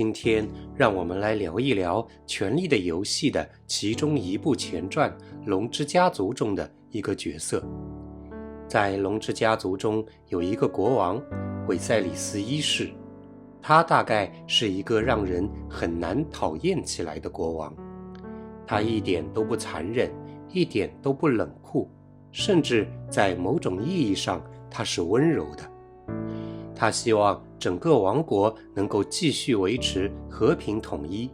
今天让我们来聊一聊《权力的游戏》的其中一部前传《龙之家族》中的一个角色。在龙之家族中有一个国王韦赛里斯一世，他大概是一个让人很难讨厌起来的国王。他一点都不残忍，一点都不冷酷，甚至在某种意义上他是温柔的。他希望整个王国能够继续维持和平统一，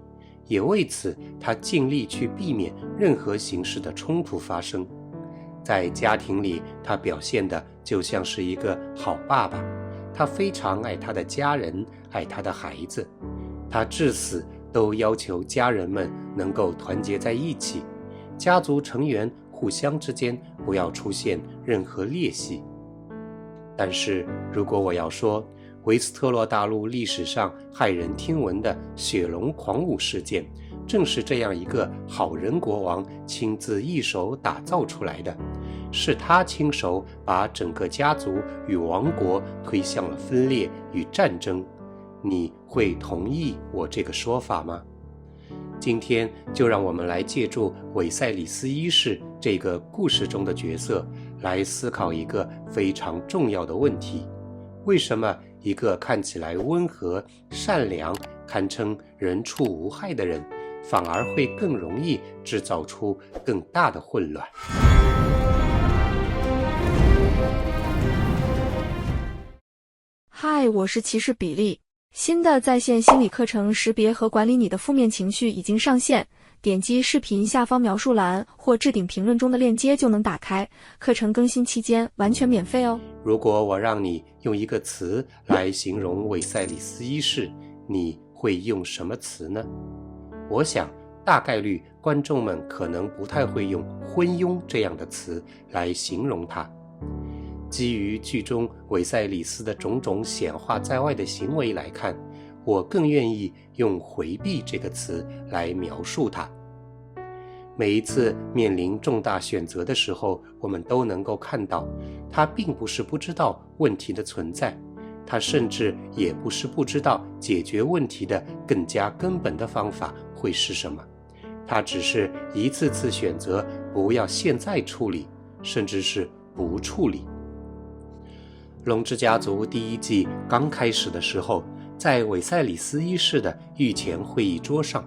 也为此他尽力去避免任何形式的冲突发生。在家庭里，他表现得就像是一个好爸爸，他非常爱他的家人，爱他的孩子，他至死都要求家人们能够团结在一起，家族成员互相之间不要出现任何裂隙。但是如果我要说维斯特洛大陆历史上骇人听闻的血龙狂舞事件正是这样一个好人国王亲自一手打造出来的，是他亲手把整个家族与王国推向了分裂与战争，你会同意我这个说法吗？今天就让我们来借助韦赛里斯一世这个故事中的角色来思考一个非常重要的问题：为什么一个看起来温和、善良、堪称人畜无害的人，反而会更容易制造出更大的混乱？嗨，我是骑士比利。新的在线心理课程识别和管理你的负面情绪已经上线，点击视频下方描述栏或置顶评论中的链接就能打开。课程更新期间完全免费哦。如果我让你用一个词来形容韦赛里斯一世，你会用什么词呢？我想大概率观众们可能不太会用昏庸这样的词来形容他。基于剧中韦赛里斯的种种显化在外的行为来看，我更愿意用回避这个词来描述他。每一次面临重大选择的时候，我们都能够看到，他并不是不知道问题的存在，他甚至也不是不知道解决问题的更加根本的方法会是什么，他只是一次次选择不要现在处理，甚至是不处理。龙之家族第一季刚开始的时候，在韦赛里斯一世的御前会议桌上，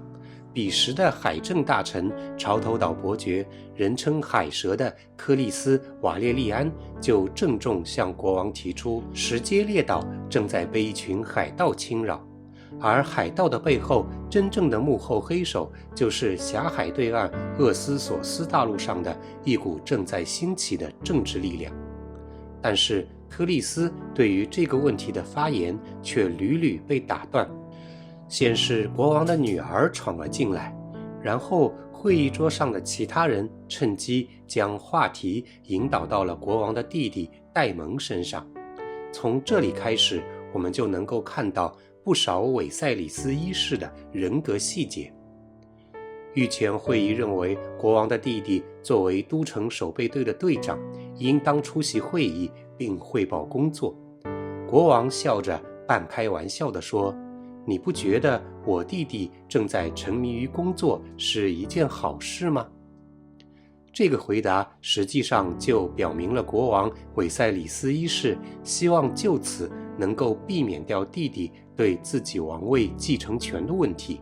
彼时的海政大臣潮头岛伯爵，人称海蛇的克利斯·瓦列利安就郑重向国王提出，石阶列岛正在被一群海盗侵扰，而海盗的背后真正的幕后黑手就是狭海对岸厄斯索斯大陆上的一股正在兴起的政治力量。但是克利斯对于这个问题的发言却屡屡被打断。先是国王的女儿闯了进来，然后会议桌上的其他人趁机将话题引导到了国王的弟弟戴蒙身上。从这里开始，我们就能够看到不少韦赛里斯一世的人格细节。御前会议认为，国王的弟弟作为都城守备队的队长，应当出席会议并汇报工作。国王笑着半开玩笑地说：“你不觉得我弟弟正在沉迷于工作是一件好事吗？”这个回答实际上就表明了国王韦赛里斯一世希望就此能够避免掉弟弟对自己王位继承权的问题。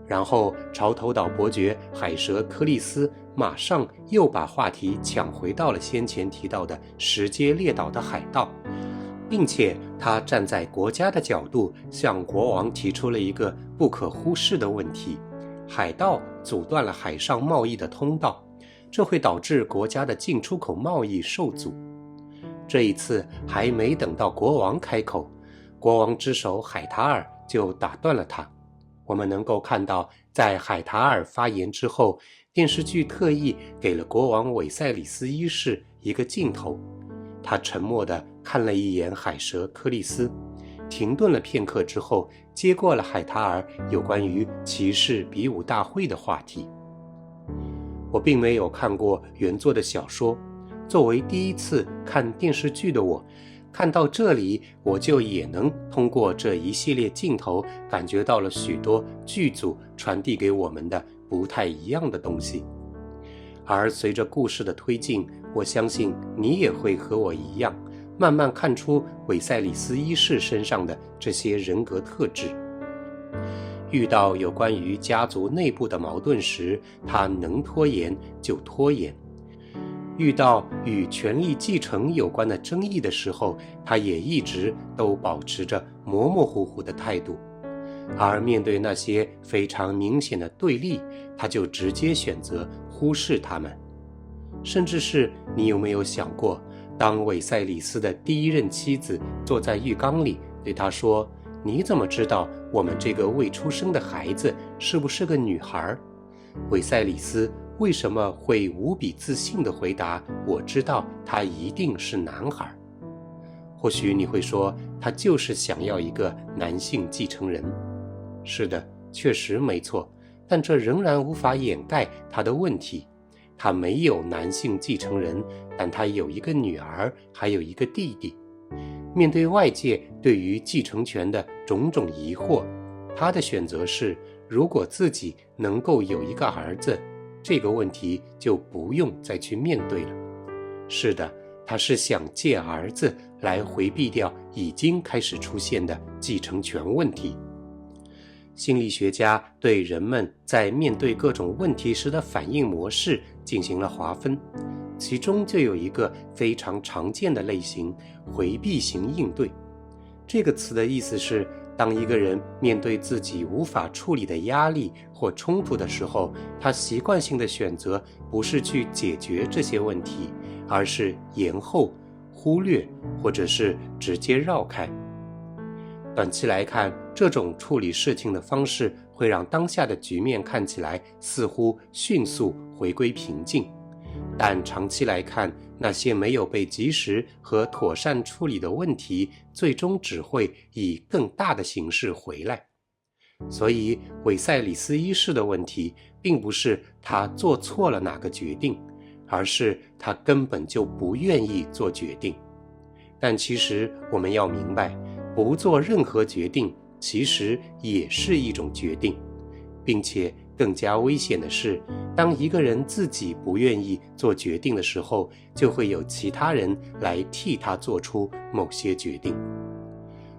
然后潮头岛伯爵海蛇克利斯马上又把话题抢回到了先前提到的石阶列岛的海盗，并且他站在国家的角度向国王提出了一个不可忽视的问题：海盗阻断了海上贸易的通道，这会导致国家的进出口贸易受阻。这一次还没等到国王开口，国王之首海塔尔就打断了他。我们能够看到，在海塔尔发言之后，电视剧特意给了国王韦赛里斯一世一个镜头，他沉默地看了一眼海蛇克利斯，停顿了片刻之后，接过了海塔尔有关于骑士比武大会的话题。我并没有看过原作的小说，作为第一次看电视剧的我，看到这里，我就也能通过这一系列镜头感觉到了许多剧组传递给我们的不太一样的东西。而随着故事的推进，我相信你也会和我一样，慢慢看出韦塞里斯一世身上的这些人格特质。遇到有关于家族内部的矛盾时，他能拖延就拖延；遇到与权力继承有关的争议的时候，他也一直都保持着模模糊糊的态度。而面对那些非常明显的对立，他就直接选择忽视他们。甚至是你有没有想过，当韦塞里斯的第一任妻子坐在浴缸里对他说，你怎么知道我们这个未出生的孩子是不是个女孩？韦塞里斯为什么会无比自信地回答，我知道他一定是男孩？或许你会说，他就是想要一个男性继承人。是的，确实没错，但这仍然无法掩盖他的问题。他没有男性继承人，但他有一个女儿，还有一个弟弟。面对外界对于继承权的种种疑惑，他的选择是，如果自己能够有一个儿子，这个问题就不用再去面对了。是的，他是想借儿子来回避掉已经开始出现的继承权问题。心理学家对人们在面对各种问题时的反应模式进行了划分，其中就有一个非常常见的类型，回避型应对。这个词的意思是，当一个人面对自己无法处理的压力或冲突的时候，他习惯性的选择不是去解决这些问题，而是延后、忽略，或者是直接绕开。短期来看，这种处理事情的方式会让当下的局面看起来似乎迅速回归平静，但长期来看，那些没有被及时和妥善处理的问题，最终只会以更大的形式回来。所以，韦塞里斯一世的问题，并不是他做错了哪个决定，而是他根本就不愿意做决定。但其实我们要明白，不做任何决定其实也是一种决定，并且更加危险的是，当一个人自己不愿意做决定的时候，就会有其他人来替他做出某些决定。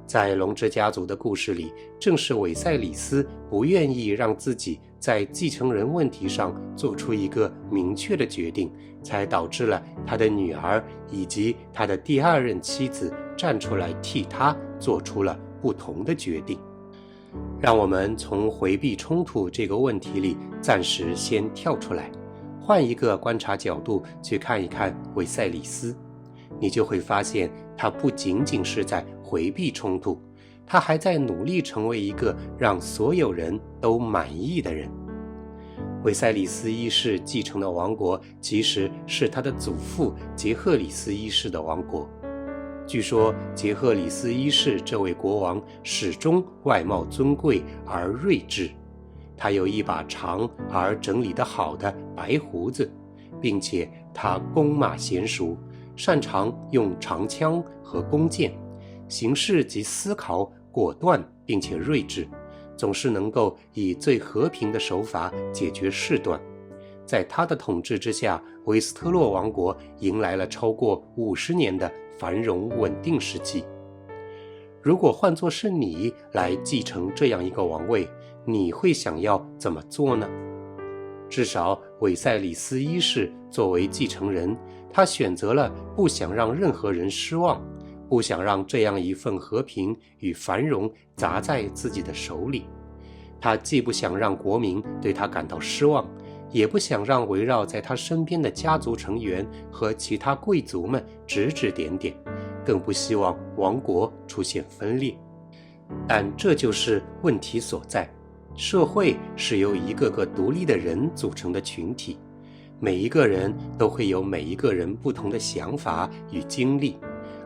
在龙之家族的故事里，正是韦塞里斯不愿意让自己在继承人问题上做出一个明确的决定，才导致了他的女儿以及他的第二任妻子站出来替他做出了不同的决定。让我们从回避冲突这个问题里暂时先跳出来，换一个观察角度去看一看韦塞里斯，你就会发现他不仅仅是在回避冲突，他还在努力成为一个让所有人都满意的人。韦塞里斯一世继承的王国其实是他的祖父杰赫里斯一世的王国。据说杰赫里斯一世这位国王始终外貌尊贵而睿智，他有一把长而整理得好的白胡子，并且他弓马娴熟，擅长用长枪和弓箭，行事及思考果断并且睿智，总是能够以最和平的手法解决事端。在他的统治之下，维斯特洛王国迎来了超过50年的繁荣稳定时期。如果换作是你来继承这样一个王位，你会想要怎么做呢？至少韦塞里斯一世作为继承人，他选择了不想让任何人失望，不想让这样一份和平与繁荣砸在自己的手里。他既不想让国民对他感到失望，也不想让围绕在他身边的家族成员和其他贵族们指指点点，更不希望王国出现分裂。但这就是问题所在，社会是由一个个独立的人组成的群体，每一个人都会有每一个人不同的想法与经历，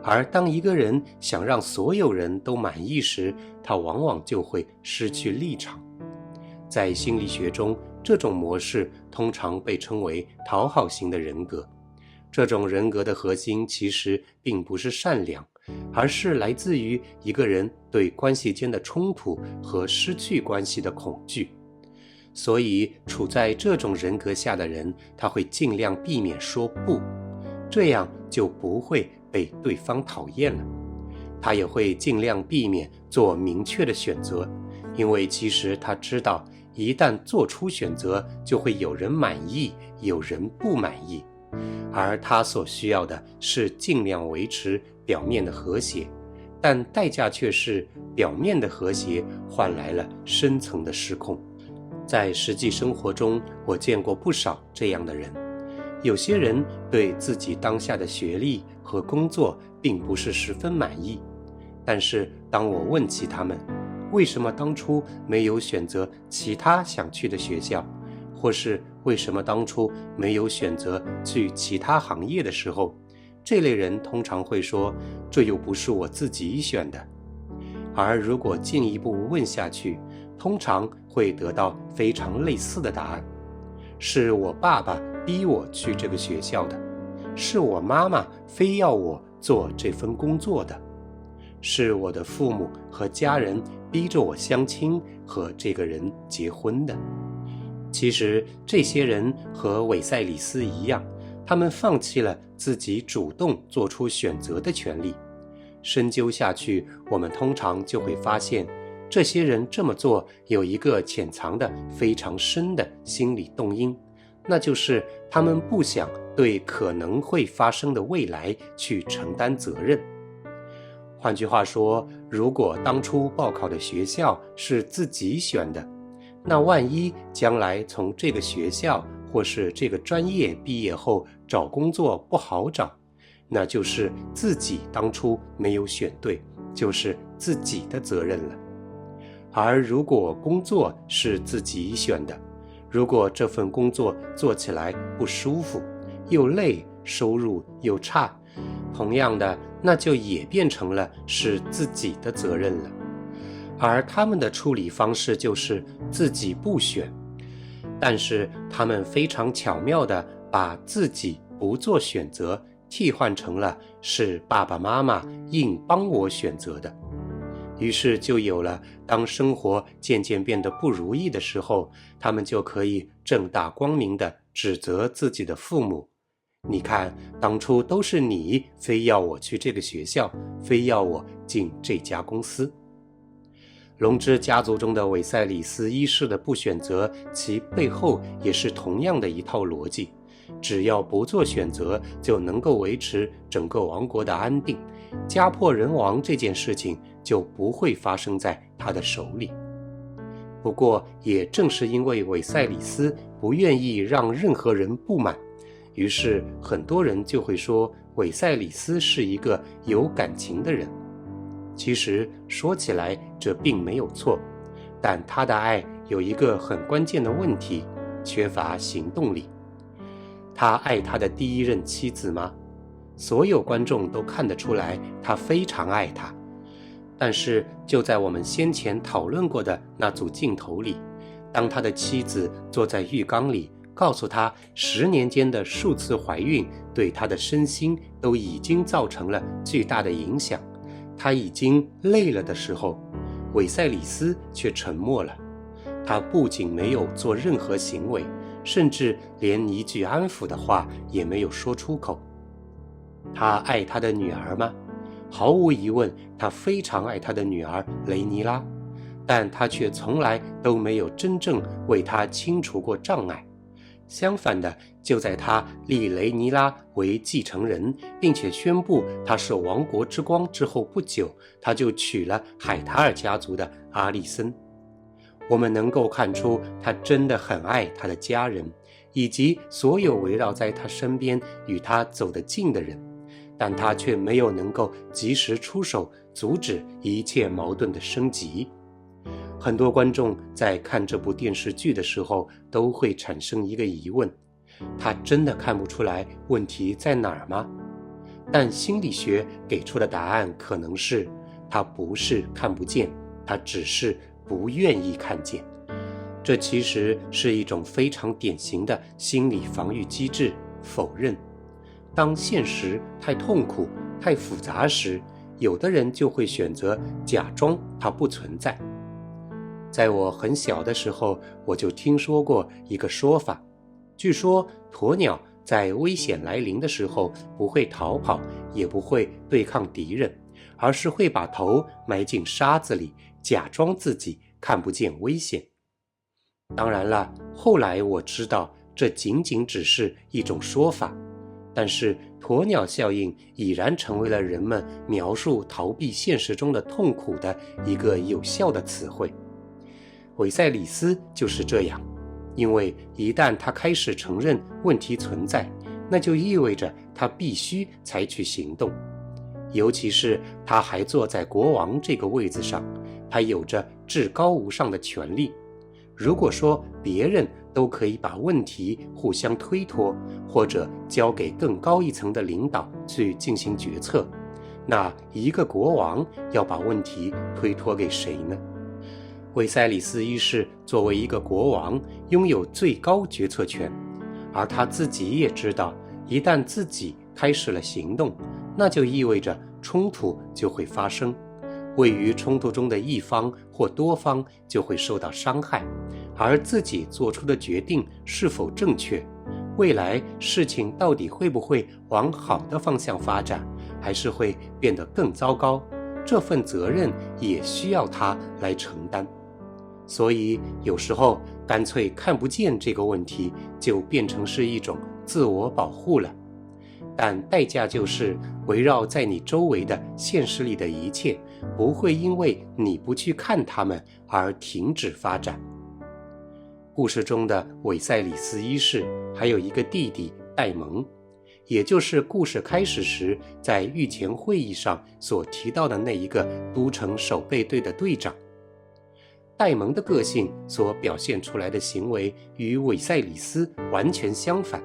而当一个人想让所有人都满意时，他往往就会失去立场。在心理学中，这种模式通常被称为讨好型的人格。这种人格的核心其实并不是善良，而是来自于一个人对关系间的冲突和失去关系的恐惧。所以处在这种人格下的人，他会尽量避免说不，这样就不会被对方讨厌了。他也会尽量避免做明确的选择，因为其实他知道，一旦做出选择，就会有人满意，有人不满意。而他所需要的是尽量维持表面的和谐，但代价却是表面的和谐换来了深层的失控。在实际生活中，我见过不少这样的人。有些人对自己当下的学历和工作并不是十分满意，但是当我问起他们为什么当初没有选择其他想去的学校，或是为什么当初没有选择去其他行业的时候，这类人通常会说，这又不是我自己选的。而如果进一步问下去，通常会得到非常类似的答案，是我爸爸逼我去这个学校的，是我妈妈非要我做这份工作的，是我的父母和家人逼着我相亲和这个人结婚的。其实这些人和韦塞里斯一样，他们放弃了自己主动做出选择的权利。深究下去，我们通常就会发现，这些人这么做有一个潜藏的非常深的心理动因，那就是他们不想对可能会发生的未来去承担责任。换句话说，如果当初报考的学校是自己选的，那万一将来从这个学校或是这个专业毕业后找工作不好找，那就是自己当初没有选对，就是自己的责任了。而如果工作是自己选的，如果这份工作做起来不舒服，又累，收入又差，同样的，那就也变成了是自己的责任了。而他们的处理方式就是自己不选，但是他们非常巧妙地把自己不做选择替换成了是爸爸妈妈硬帮我选择的。于是就有了当生活渐渐变得不如意的时候，他们就可以正大光明地指责自己的父母，你看当初都是你非要我去这个学校，非要我进这家公司。龙之家族中的韦塞里斯一世的不选择，其背后也是同样的一套逻辑，只要不做选择，就能够维持整个王国的安定，家破人亡这件事情就不会发生在他的手里。不过也正是因为韦塞里斯不愿意让任何人不满，于是很多人就会说韦塞里斯是一个有感情的人。其实说起来这并没有错，但他的爱有一个很关键的问题，缺乏行动力。他爱他的第一任妻子吗？所有观众都看得出来他非常爱她，但是就在我们先前讨论过的那组镜头里，当他的妻子坐在浴缸里告诉他10年间的数次怀孕对他的身心都已经造成了巨大的影响，他已经累了的时候，韦塞里斯却沉默了。他不仅没有做任何行为，甚至连一句安抚的话也没有说出口。他爱他的女儿吗？毫无疑问，他非常爱他的女儿雷尼拉，但他却从来都没有真正为她清除过障碍。相反的，就在他立雷尼拉为继承人，并且宣布他是王国之光之后不久，他就娶了海塔尔家族的阿丽森。我们能够看出他真的很爱他的家人，以及所有围绕在他身边与他走得近的人，但他却没有能够及时出手阻止一切矛盾的升级。很多观众在看这部电视剧的时候都会产生一个疑问，他真的看不出来问题在哪儿吗？但心理学给出的答案可能是，他不是看不见，他只是不愿意看见。这其实是一种非常典型的心理防御机制，否认。当现实太痛苦、太复杂时，有的人就会选择假装它不存在。在我很小的时候，我就听说过一个说法，据说鸵鸟在危险来临的时候不会逃跑，也不会对抗敌人，而是会把头埋进沙子里，假装自己看不见危险。当然了，后来我知道这仅仅只是一种说法，但是鸵鸟效应已然成为了人们描述逃避现实中的痛苦的一个有效的词汇。韦塞里斯就是这样，因为一旦他开始承认问题存在，那就意味着他必须采取行动。尤其是他还坐在国王这个位子上，他有着至高无上的权力。如果说别人都可以把问题互相推脱，或者交给更高一层的领导去进行决策，那一个国王要把问题推脱给谁呢？韦塞里斯一世作为一个国王，拥有最高决策权，而他自己也知道，一旦自己开始了行动，那就意味着冲突就会发生，位于冲突中的一方或多方就会受到伤害，而自己做出的决定是否正确，未来事情到底会不会往好的方向发展，还是会变得更糟糕，这份责任也需要他来承担。所以有时候干脆看不见这个问题，就变成是一种自我保护了。但代价就是围绕在你周围的现实里的一切不会因为你不去看它们而停止发展。故事中的韦塞里斯一世还有一个弟弟戴蒙，也就是故事开始时在御前会议上所提到的那一个都城守备队的队长。戴蒙的个性所表现出来的行为与韦塞里斯完全相反，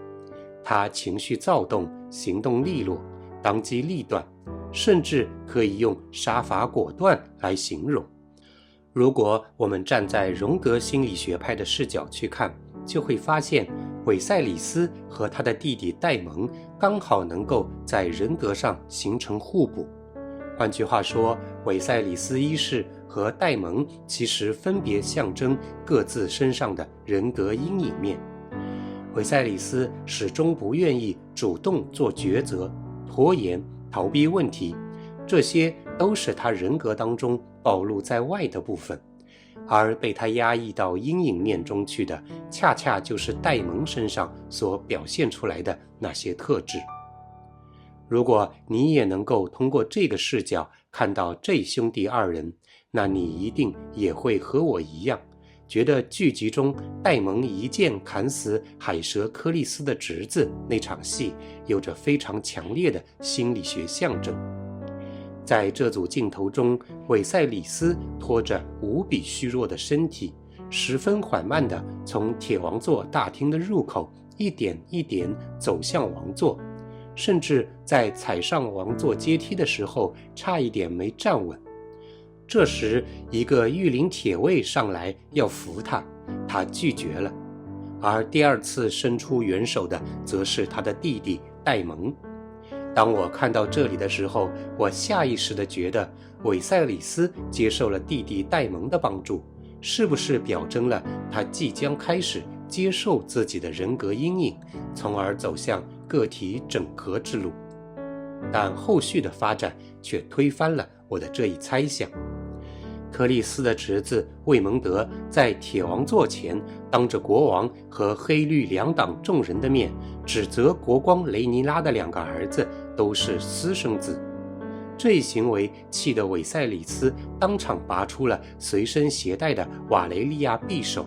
他情绪躁动，行动利落，当机立断，甚至可以用杀伐果断来形容。如果我们站在荣格心理学派的视角去看，就会发现韦塞里斯和他的弟弟戴蒙刚好能够在人格上形成互补。换句话说，韦塞里斯一世和戴蒙其实分别象征各自身上的人格阴影面。韦塞里斯始终不愿意主动做抉择，拖延、逃避问题，这些都是他人格当中暴露在外的部分，而被他压抑到阴影面中去的，恰恰就是戴蒙身上所表现出来的那些特质。如果你也能够通过这个视角看到这兄弟二人，那你一定也会和我一样，觉得剧集中戴蒙一剑砍死海蛇柯利斯的侄子那场戏有着非常强烈的心理学象征。在这组镜头中，韦塞里斯拖着无比虚弱的身体，十分缓慢地从铁王座大厅的入口一点一点走向王座，甚至在踩上王座阶梯的时候差一点没站稳。这时一个御林铁卫上来要扶他，他拒绝了，而第二次伸出援手的则是他的弟弟戴蒙。当我看到这里的时候，我下意识地觉得韦塞里斯接受了弟弟戴蒙的帮助，是不是表征了他即将开始接受自己的人格阴影，从而走向个体整合之路？但后续的发展却推翻了我的这一猜想。柯利斯的侄子魏蒙德在铁王座前当着国王和黑绿两党众人的面，指责国光雷尼拉的两个儿子都是私生子。这一行为气得韦塞里斯当场拔出了随身携带的瓦雷利亚匕首，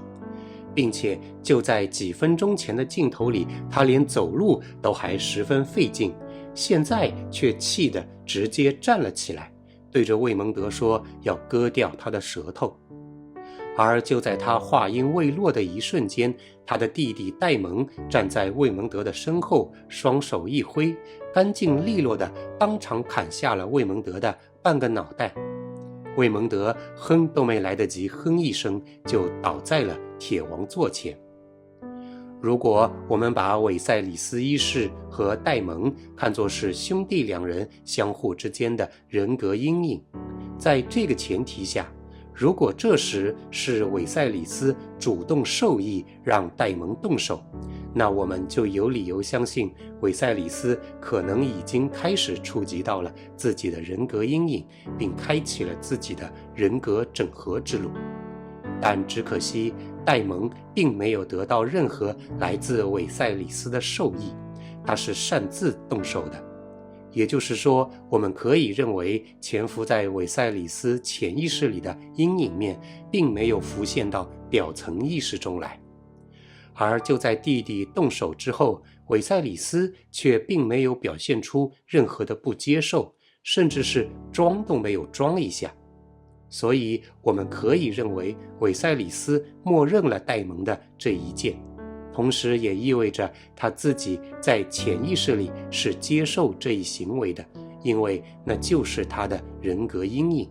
并且就在几分钟前的镜头里，他连走路都还十分费劲，现在却气得直接站了起来，对着魏蒙德说要割掉他的舌头。而就在他话音未落的一瞬间，他的弟弟戴蒙站在魏蒙德的身后，双手一挥，干净利落地当场砍下了魏蒙德的半个脑袋。魏蒙德哼都没来得及哼一声，就倒在了铁王座前。如果我们把韦塞里斯一世和戴蒙看作是兄弟两人相互之间的人格阴影，在这个前提下，如果这时是韦塞里斯主动授意让戴蒙动手，那我们就有理由相信韦塞里斯可能已经开始触及到了自己的人格阴影，并开启了自己的人格整合之路。但只可惜戴蒙并没有得到任何来自韦塞里斯的授意，他是擅自动手的。也就是说，我们可以认为潜伏在韦塞里斯潜意识里的阴影面并没有浮现到表层意识中来。而就在弟弟动手之后，韦塞里斯却并没有表现出任何的不接受，甚至是装都没有装一下。所以我们可以认为韦塞里斯默认了戴蒙的这一件，同时也意味着他自己在潜意识里是接受这一行为的，因为那就是他的人格阴影。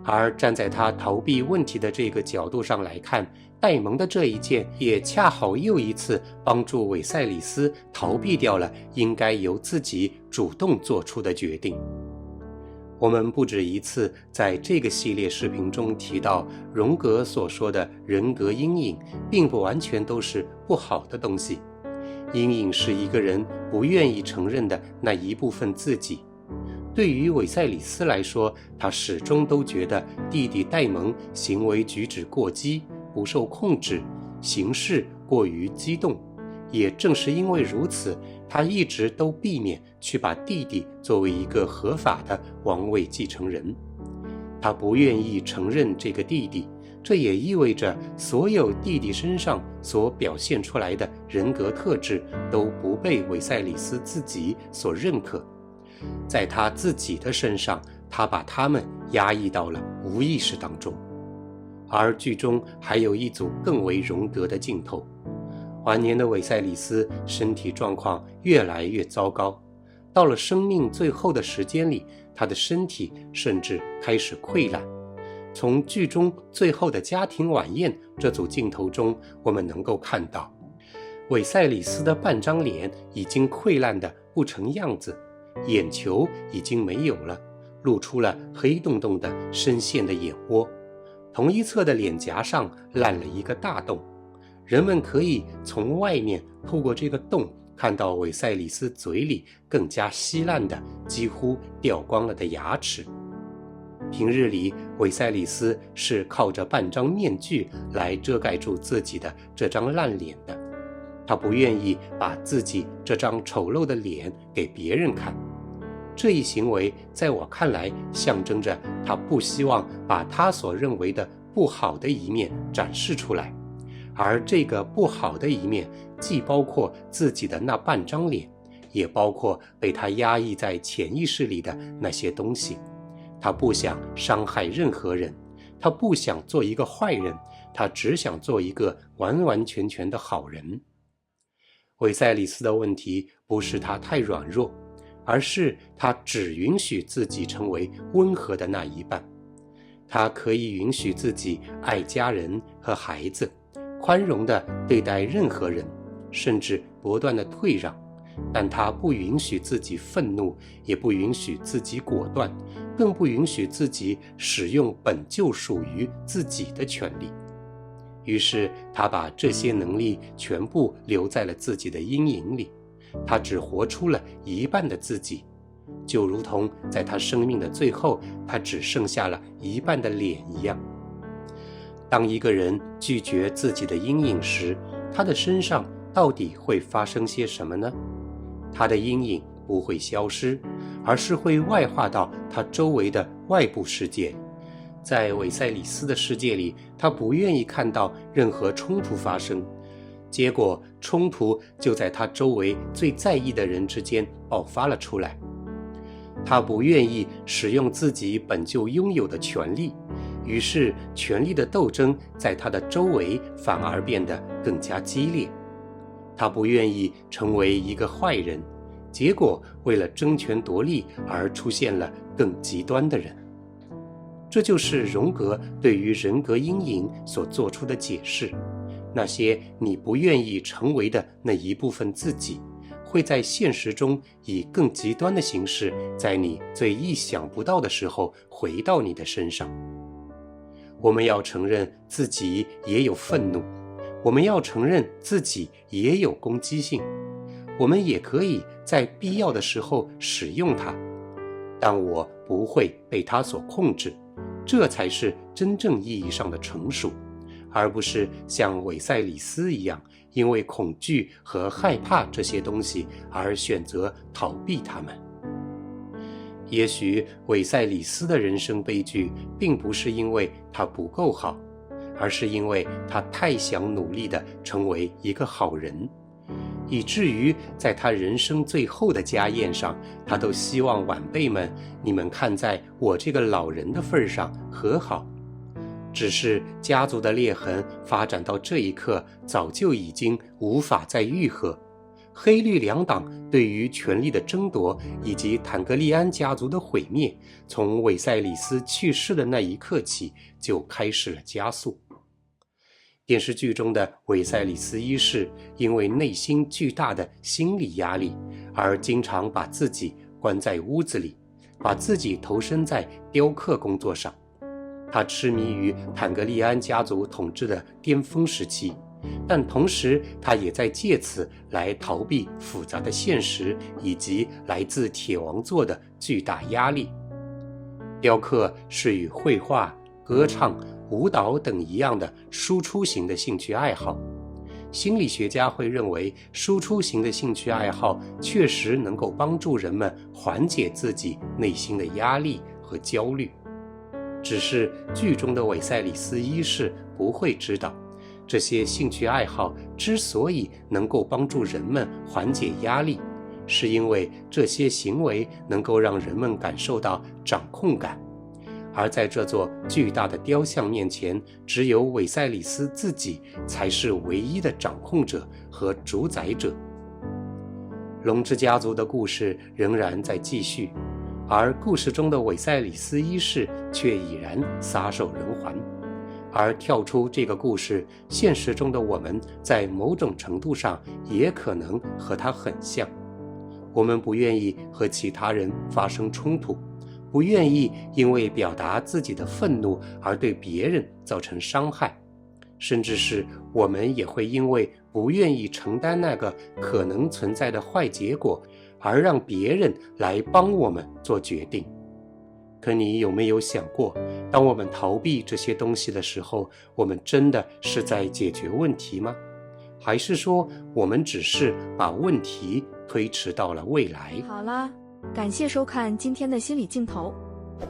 而站在他逃避问题的这个角度上来看，戴蒙的这一件也恰好又一次帮助韦塞里斯逃避掉了应该由自己主动做出的决定。我们不止一次在这个系列视频中提到，荣格所说的人格阴影并不完全都是不好的东西。阴影是一个人不愿意承认的那一部分自己。对于韦塞里斯来说，他始终都觉得弟弟戴蒙行为举止过激，不受控制，行事过于激动。也正是因为如此，他一直都避免去把弟弟作为一个合法的王位继承人。他不愿意承认这个弟弟，这也意味着所有弟弟身上所表现出来的人格特质都不被韦塞里斯自己所认可。在他自己的身上，他把他们压抑到了无意识当中。而剧中还有一组更为荣格的镜头。晚年的韦塞里斯身体状况越来越糟糕，到了生命最后的时间里，他的身体甚至开始溃烂。从剧中最后的家庭晚宴这组镜头中，我们能够看到韦塞里斯的半张脸已经溃烂得不成样子，眼球已经没有了，露出了黑洞洞的深陷的眼窝，同一侧的脸颊上烂了一个大洞。人们可以从外面透过这个洞看到韦塞里斯嘴里更加稀烂的几乎掉光了的牙齿。平日里，韦塞里斯是靠着半张面具来遮盖住自己的这张烂脸的，他不愿意把自己这张丑陋的脸给别人看。这一行为在我看来象征着他不希望把他所认为的不好的一面展示出来，而这个不好的一面既包括自己的那半张脸，也包括被他压抑在潜意识里的那些东西。他不想伤害任何人，他不想做一个坏人，他只想做一个完完全全的好人。韦塞里斯的问题不是他太软弱，而是他只允许自己成为温和的那一半。他可以允许自己爱家人和孩子，宽容地对待任何人，甚至不断地退让，但他不允许自己愤怒，也不允许自己果断，更不允许自己使用本就属于自己的权利。于是他把这些能力全部留在了自己的阴影里，他只活出了一半的自己，就如同在他生命的最后，他只剩下了一半的脸一样。当一个人拒绝自己的阴影时，他的身上到底会发生些什么呢？他的阴影不会消失，而是会外化到他周围的外部世界。在韦塞里斯的世界里，他不愿意看到任何冲突发生，结果冲突就在他周围最在意的人之间爆发了出来。他不愿意使用自己本就拥有的权利，于是权力的斗争在他的周围反而变得更加激烈。他不愿意成为一个坏人，结果为了争权夺利而出现了更极端的人。这就是荣格对于人格阴影所做出的解释。那些你不愿意成为的那一部分自己，会在现实中以更极端的形式，在你最意想不到的时候回到你的身上。我们要承认自己也有愤怒，我们要承认自己也有攻击性，我们也可以在必要的时候使用它，但我不会被它所控制，这才是真正意义上的成熟，而不是像韦塞里斯一样，因为恐惧和害怕这些东西而选择逃避它们。也许韦塞里斯的人生悲剧并不是因为他不够好，而是因为他太想努力地成为一个好人，以至于在他人生最后的家宴上，他都希望晚辈们，你们看在我这个老人的份上和好。只是家族的裂痕发展到这一刻，早就已经无法再愈合。黑绿两党对于权力的争夺，以及坦格利安家族的毁灭，从韦塞里斯去世的那一刻起就开始了加速。电视剧中的韦塞里斯一世因为内心巨大的心理压力，而经常把自己关在屋子里，把自己投身在雕刻工作上。他痴迷于坦格利安家族统治的巅峰时期，但同时他也在借此来逃避复杂的现实以及来自铁王座的巨大压力。雕刻是与绘画、歌唱、舞蹈等一样的输出型的兴趣爱好。心理学家会认为，输出型的兴趣爱好确实能够帮助人们缓解自己内心的压力和焦虑。只是剧中的韦塞里斯一世不会知道，这些兴趣爱好之所以能够帮助人们缓解压力，是因为这些行为能够让人们感受到掌控感。而在这座巨大的雕像面前，只有韦塞里斯自己才是唯一的掌控者和主宰者。龙之家族的故事仍然在继续，而故事中的韦塞里斯一世却已然撒手人寰。而跳出这个故事，现实中的我们在某种程度上也可能和他很像。我们不愿意和其他人发生冲突，不愿意因为表达自己的愤怒而对别人造成伤害，甚至是我们也会因为不愿意承担那个可能存在的坏结果，而让别人来帮我们做决定。可你有没有想过，当我们逃避这些东西的时候，我们真的是在解决问题吗？还是说我们只是把问题推迟到了未来？好了，感谢收看今天的心理镜头。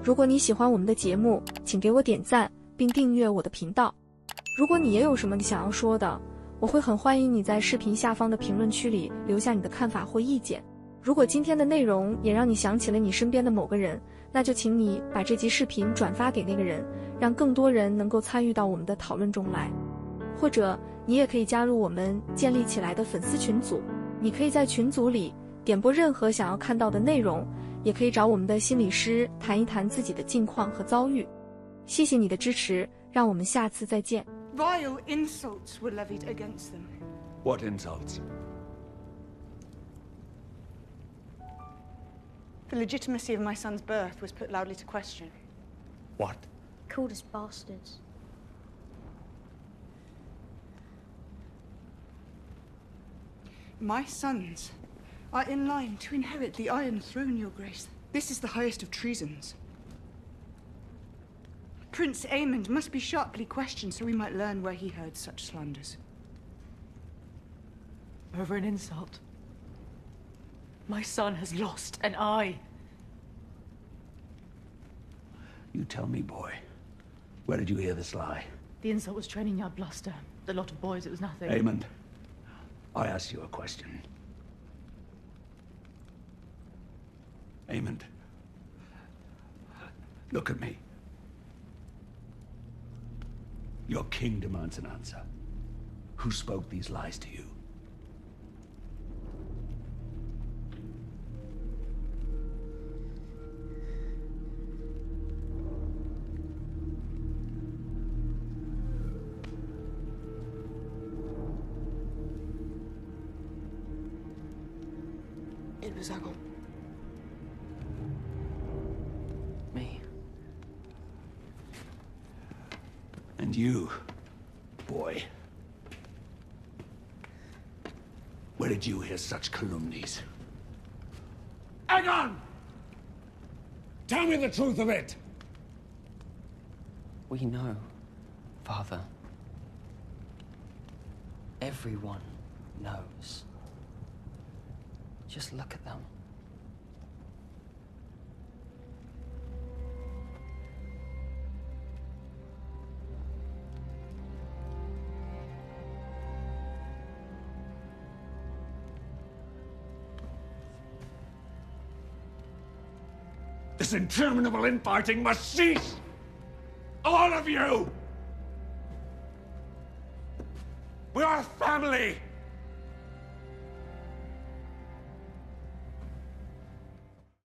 如果你喜欢我们的节目，请给我点赞并订阅我的频道。如果你也有什么想要说的，我会很欢迎你在视频下方的评论区里留下你的看法或意见。如果今天的内容也让你想起了你身边的某个人，那就请你把这集视频转发给那个人，让更多人能够参与到我们的讨论中来。或者你也可以加入我们建立起来的粉丝群组，你可以在群组里点播任何想要看到的内容，也可以找我们的心理师谈一谈自己的近况和遭遇。谢谢你的支持，让我们下次再见。 Vile insults were levied against them. What insults? The legitimacy of my son's birth was put loudly to question. What? Called us bastards. My sons are in line to inherit the Iron Throne, Your Grace. This is the highest of treasons. Prince Aemond must be sharply questioned so we might learn where he heard such slanders. Over an insult. My son has lost an eye. You tell me, boy. Where did you hear this lie? The insult was training yard bluster. The lot of boys, it was nothing. Aemond, I asked you a question. Aemond, look at me. Your king demands an answer. Who spoke these lies to you? Zaggle? Me. And you, boy. Where did you hear such calumnies? Aegon! Tell me the truth of it! We know, Father. Everyone knows. Just look at them. This interminable infighting must cease! All of you! We are family!